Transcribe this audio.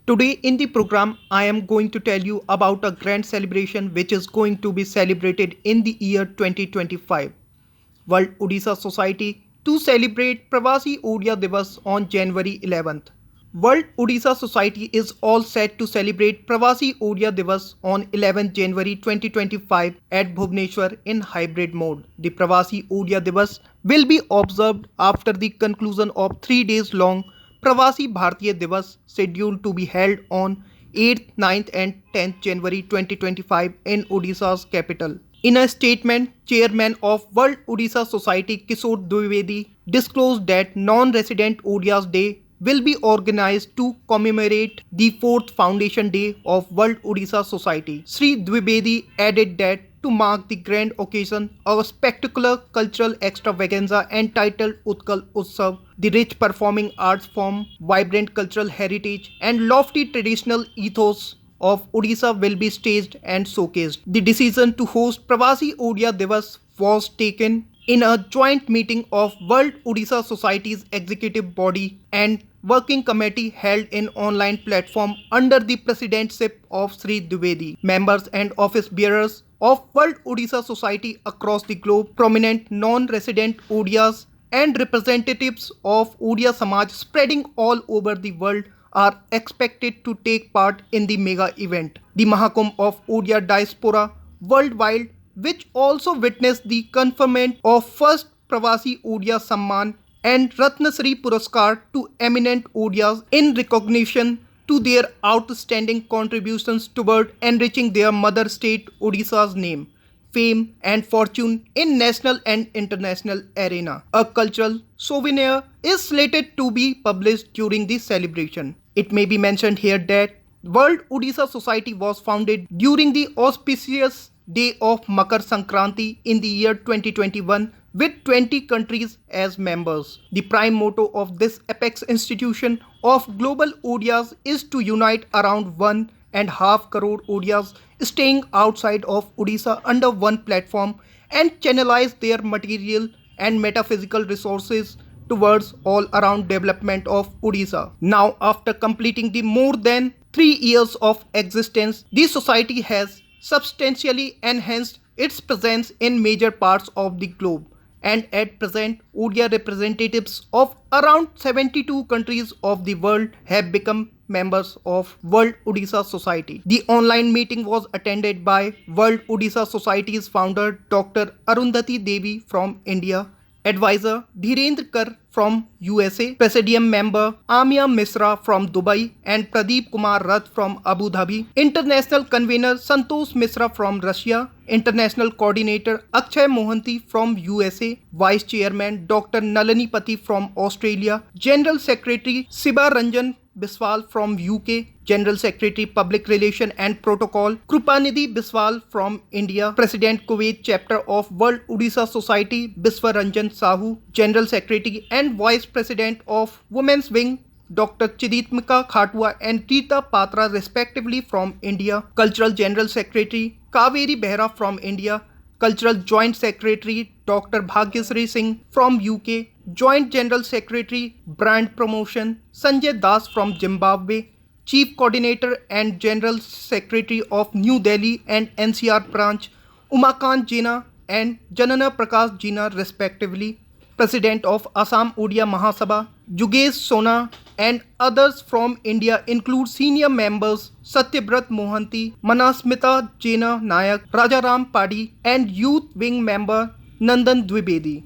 Today in the program, I am going to tell you about a grand celebration which is going to be celebrated in the year 2025. World Odisha Society to celebrate Pravasi Odia Divas on January 11th. World Odisha Society is all set to celebrate Pravasi Odia Divas on 11 January 2025 at Bhubaneswar in hybrid mode. The Pravasi Odia Divas will be observed after the conclusion of 3 days long Pravasi Bharatiya Divas scheduled to be held on 8th, 9th and 10th January 2025 in Odisha's capital. In a statement, Chairman of World Odisha Society Kishore Dwivedi disclosed that non-resident Odias Day will be organized to commemorate the 4th Foundation Day of World Odisha Society. Sri Dwivedi added that to mark the grand occasion, a spectacular cultural extravaganza entitled Utkal Utsav, the rich performing arts form, vibrant cultural heritage and lofty traditional ethos of Odisha will be staged and showcased. The decision to host Pravasi Odia Divas was taken in a joint meeting of World Odisha Society's executive body and working committee held in online platform under the presidency of Sri Dwivedi. Members and office bearers of World Odisha Society across the globe, prominent non-resident Odias and representatives of Odia Samaj spreading all over the world are expected to take part in the mega event. The Mahakumbh of Odia Diaspora worldwide, which also witnessed the conferment of first Pravasi Odia Samman and Ratnasri Puraskar to eminent Odias in recognition to their outstanding contributions toward enriching their mother state Odisha's name, fame and fortune in national and international arena. A cultural souvenir is slated to be published during the celebration. It may be mentioned here that World Odisha Society was founded during the auspicious day of Makar Sankranti in the year 2021 with 20 countries as members. The prime motto of this apex institution of global Odias is to unite around 1.5 crore Odias staying outside of Odisha under one platform and channelize their material and metaphysical resources towards all-around development of Odisha. Now, after completing the more than 3 years of existence, the society has substantially enhanced its presence in major parts of the globe, and at present Odia representatives of around 72 countries of the world have become members of World Odisha Society. The online meeting was attended by World Odisha Society's founder Dr. Arundhati Devi from India, Advisor Dhirendra Kar from USA, Presidium member Amia Misra from Dubai and Pradeep Kumar Rath from Abu Dhabi, International Convener Santosh Misra from Russia, International Coordinator Akshay Mohanty from USA, Vice Chairman Dr. Nalini Pati from Australia, General Secretary Siba Ranjan Biswal from UK, General Secretary Public Relation and Protocol Krupanidhi Biswal from India, President Kuwait Chapter of World Odisha Society Biswa Ranjan Sahu, General Secretary and Vice President of Women's Wing Dr. Chiditmika Khatua and Rita Patra respectively from India, Cultural General Secretary Kaveri Behra from India, Cultural Joint Secretary Dr. Bhagyasri Singh from UK, Joint General Secretary Brand Promotion Sanjay Das from Zimbabwe, Chief Coordinator and General Secretary of New Delhi and NCR Branch Umakant Jina and Janana Prakash Jina respectively, President of Assam Odia Mahasabha Jugesh Sona and others from India include senior members Satyabrat Mohanty, Manasmita Jena Nayak, Rajaram Padi and Youth Wing member Nandan Dwivedi.